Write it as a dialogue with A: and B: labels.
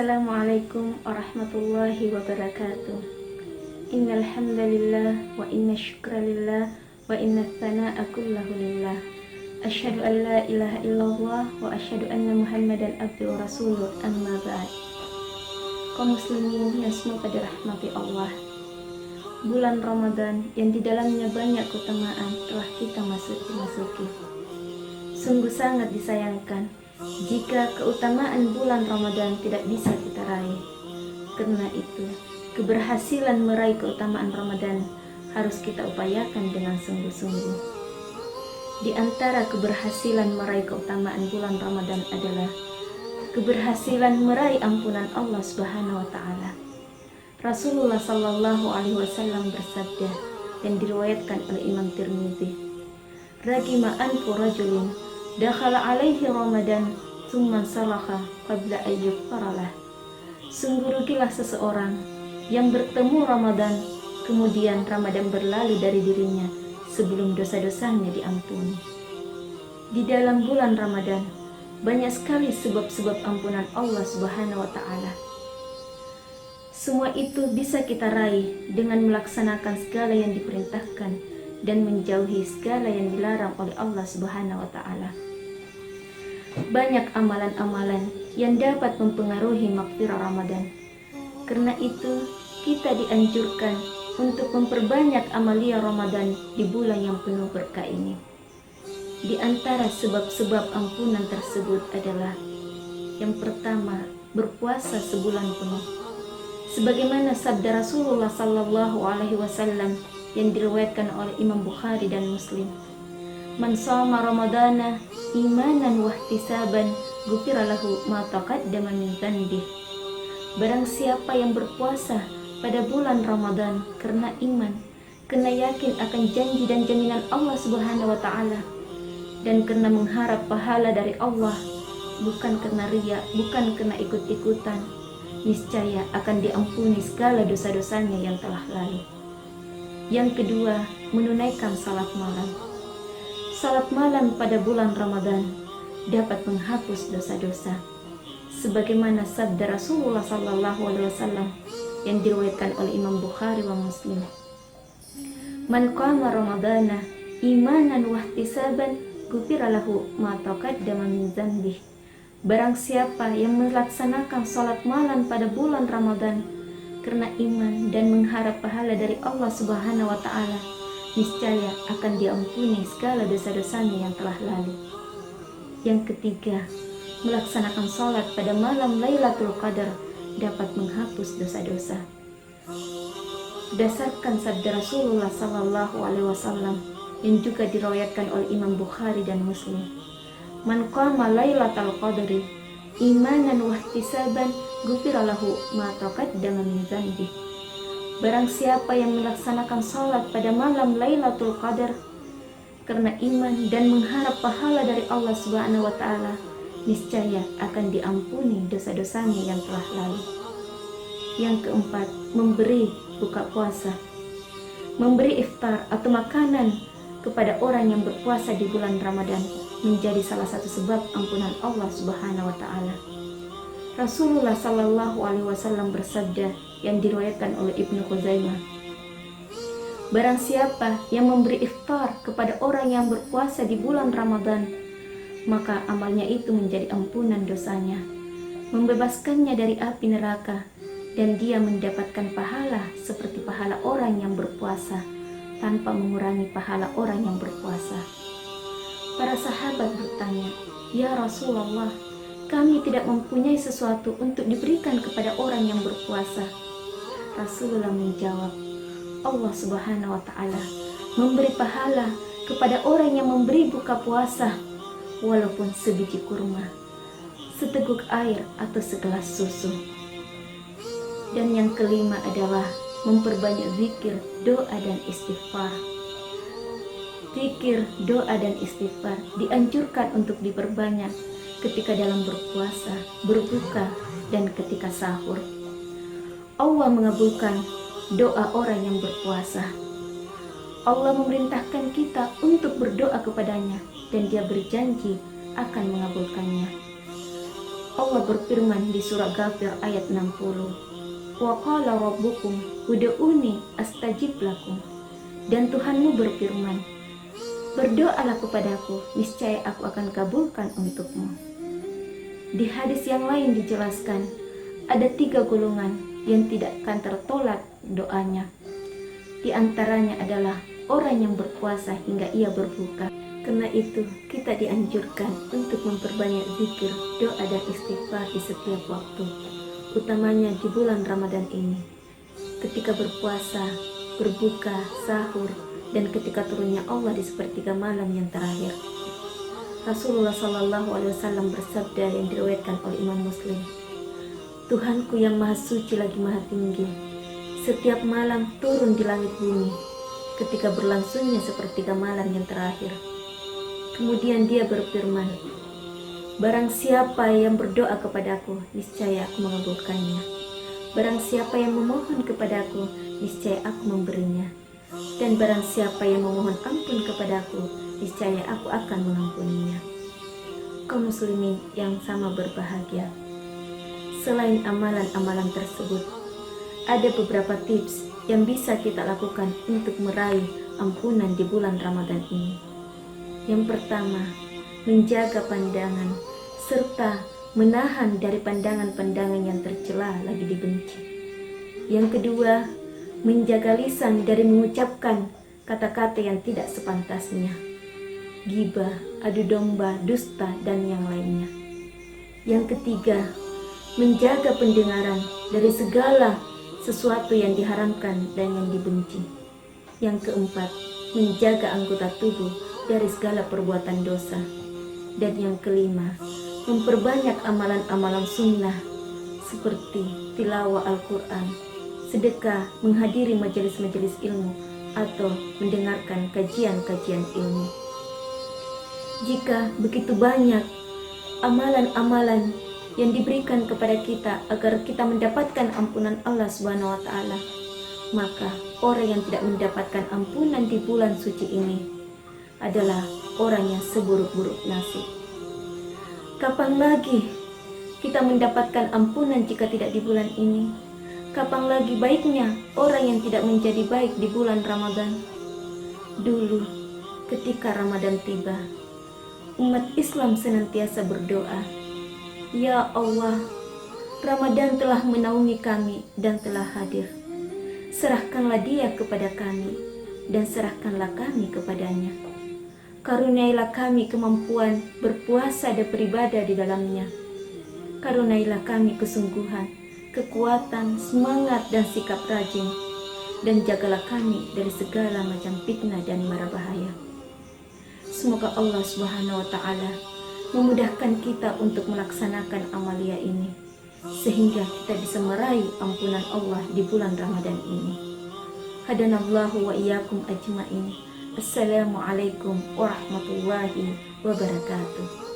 A: Assalamualaikum warahmatullahi wabarakatuh. Innal hamdalillah wa inna syukra lillah wa inna tsanaa'a kullahu lillah. Asyhadu an la ilaha illallah wa asyhadu anna Muhammadan abduhu wa rasuluh, amma ba'd. Kaum muslimin yang semoga dirahmati Allah. Bulan Ramadan yang di dalamnya banyak keutamaan telah kita masuki. Sungguh sangat disayangkan jika keutamaan bulan Ramadan tidak bisa kita raih. Karena itu, keberhasilan meraih keutamaan Ramadan harus kita upayakan dengan sungguh-sungguh. Di antara keberhasilan meraih keutamaan bulan Ramadan adalah keberhasilan meraih ampunan Allah Subhanahu wa taala. Rasulullah sallallahu alaihi wasallam bersabda yang diriwayatkan oleh Imam Tirmidzi, "Ragima anfu rajulin dakhala alaihi Ramadan tsumma salakha qabla ayyub faralah." Sungguh rugilah seseorang yang bertemu Ramadan, kemudian Ramadan berlalu dari dirinya sebelum dosa-dosanya diampuni. Di dalam bulan Ramadan banyak sekali sebab-sebab ampunan Allah Subhanahu wa taala. Semua itu bisa kita raih dengan melaksanakan segala yang diperintahkan dan menjauhi segala yang dilarang oleh Allah Subhanahu wa taala. Banyak amalan-amalan yang dapat mempengaruhi maghfirah Ramadan. Karena itu, kita dianjurkan untuk memperbanyak amalia Ramadan di bulan yang penuh berkah ini. Di antara sebab-sebab ampunan tersebut adalah yang pertama, berpuasa sebulan penuh. Sebagaimana sabda Rasulullah sallallahu alaihi wasallam yang diriwayatkan oleh Imam Bukhari dan Muslim, "Man shoma Ramadana imanan wa ihtisaban, ghufira lahu ma taqaddama min dzanbihi." Barang siapa yang berpuasa pada bulan Ramadan karena iman, karena yakin akan janji dan jaminan Allah Subhanahu wa taala, dan karena mengharap pahala dari Allah, bukan karena riya, bukan karena ikut-ikutan, niscaya akan diampuni segala dosa-dosanya yang telah lalu. Yang kedua, menunaikan salat malam. Salat malam pada bulan Ramadan dapat menghapus dosa-dosa. Sebagaimana sabda Rasulullah sallallahu alaihi wasallam yang diriwayatkan oleh Imam Bukhari wa Muslim, "Man qama Ramadana imanan wa ihtisaban, ghufira lahu ma taqaddama min dzanbihi." Barang siapa yang melaksanakan salat malam pada bulan Ramadan karena iman dan mengharap pahala dari Allah Subhanahu wa taala, niscaya akan diampuni segala dosa-dosanya yang telah lalu. Yang ketiga, melaksanakan salat pada malam Lailatul Qadar dapat menghapus dosa-dosa. Berdasarkan sabda Rasulullah sallallahu alaihi wasallam yang juga diriwayatkan oleh Imam Bukhari dan Muslim, "Man qama Lailatul Qadri imanan wa ihtisaban, ghufira lahu ma taqaddama min dzanbihi." Barang siapa yang melaksanakan salat pada malam Lailatul Qadar karena iman dan mengharap pahala dari Allah Subhanahu wa taala, niscaya akan diampuni dosa-dosanya yang telah lalu. Yang keempat, memberi buka puasa. Memberi iftar atau makanan kepada orang yang berpuasa di bulan Ramadan menjadi salah satu sebab ampunan Allah Subhanahu wa taala. Rasulullah sallallahu alaihi wasallam bersabda yang diriwayatkan oleh Ibnu Khuzaimah, "Barang siapa yang memberi iftar kepada orang yang berpuasa di bulan Ramadan, maka amalnya itu menjadi ampunan dosanya, membebaskannya dari api neraka, dan dia mendapatkan pahala seperti pahala orang yang berpuasa tanpa mengurangi pahala orang yang berpuasa." Para sahabat bertanya, "Ya Rasulullah, kami tidak mempunyai sesuatu untuk diberikan kepada orang yang berpuasa." Rasulullah menjawab, "Allah Subhanahu wa taala memberi pahala kepada orang yang memberi buka puasa, walaupun sebiji kurma, seteguk air atau segelas susu." Dan yang kelima adalah memperbanyak zikir, doa dan istighfar. Zikir, doa dan istighfar dianjurkan untuk diperbanyak ketika dalam berpuasa, berbuka, dan ketika sahur. Allah mengabulkan doa orang yang berpuasa. Allah memerintahkan kita untuk berdoa kepadanya dan Dia berjanji akan mengabulkannya. Allah berfirman di surah Ghafir ayat 60. Wa qala rabbukum ud'uni astajib lakum. Dan Tuhanmu berfirman, berdoalah kepadaku, niscaya aku akan kabulkan untukmu. Di hadis yang lain dijelaskan, ada 3 golongan yang tidak akan tertolak doanya. Di antaranya adalah orang yang berpuasa hingga ia berbuka. Karena itu, kita dianjurkan untuk memperbanyak zikir, doa dan istighfar di setiap waktu, utamanya di bulan Ramadan ini. Ketika berpuasa, berbuka, sahur, dan ketika turunnya Allah di sepertiga malam yang terakhir. Rasulullah SAW bersabda yang diriwayatkan oleh Imam Muslim, Tuhanku yang maha suci lagi maha tinggi, setiap malam turun di langit bumi ketika berlangsungnya sepertiga malam yang terakhir. Kemudian dia berfirman, barang siapa yang berdoa kepadaku, niscaya aku mengabulkannya. Barang siapa yang memohon kepadaku, niscaya aku memberinya. Dan barang siapa yang memohon ampun kepadaku, niscaya aku akan mengampuninya. Kaum muslimin yang sama berbahagia, selain amalan-amalan tersebut, ada beberapa tips yang bisa kita lakukan untuk meraih ampunan di bulan Ramadan ini. Yang pertama, menjaga pandangan serta menahan dari pandangan-pandangan yang tercela lagi dibenci. Yang kedua, menjaga lisan dari mengucapkan kata-kata yang tidak sepantasnya, ghibah, adu domba, dusta, dan yang lainnya. Yang ketiga, menjaga pendengaran dari segala sesuatu yang diharamkan dan yang dibenci. Yang keempat, menjaga anggota tubuh dari segala perbuatan dosa. Dan yang kelima, memperbanyak amalan-amalan sunnah seperti tilawah Al-Quran, sedekah, menghadiri majelis-majelis ilmu, atau mendengarkan kajian-kajian ilmu. Jika begitu banyak amalan-amalan yang diberikan kepada kita agar kita mendapatkan ampunan Allah Subhanahu wa Ta'ala, maka orang yang tidak mendapatkan ampunan di bulan suci ini adalah orang yang seburuk-buruk nasib. Kapan lagi kita mendapatkan ampunan jika tidak di bulan ini? Kapan lagi baiknya orang yang tidak menjadi baik di bulan Ramadan? Dulu, ketika Ramadan tiba, umat Islam senantiasa berdoa, Ya Allah, Ramadan telah menaungi kami dan telah hadir. Serahkanlah dia kepada kami dan serahkanlah kami kepadanya. Karuniailah kami kemampuan berpuasa dan beribadah di dalamnya. Karuniailah kami kesungguhan, kekuatan, semangat, dan sikap rajin. Dan jagalah kami dari segala macam fitnah dan mara bahaya. Semoga Allah Subhanahu wa Ta'ala memudahkan kita untuk melaksanakan amalia ini, sehingga kita bisa meraih ampunan Allah di bulan Ramadan ini. Hadanallahu wa iyyakum ajma'in. Assalamualaikum warahmatullahi wabarakatuh.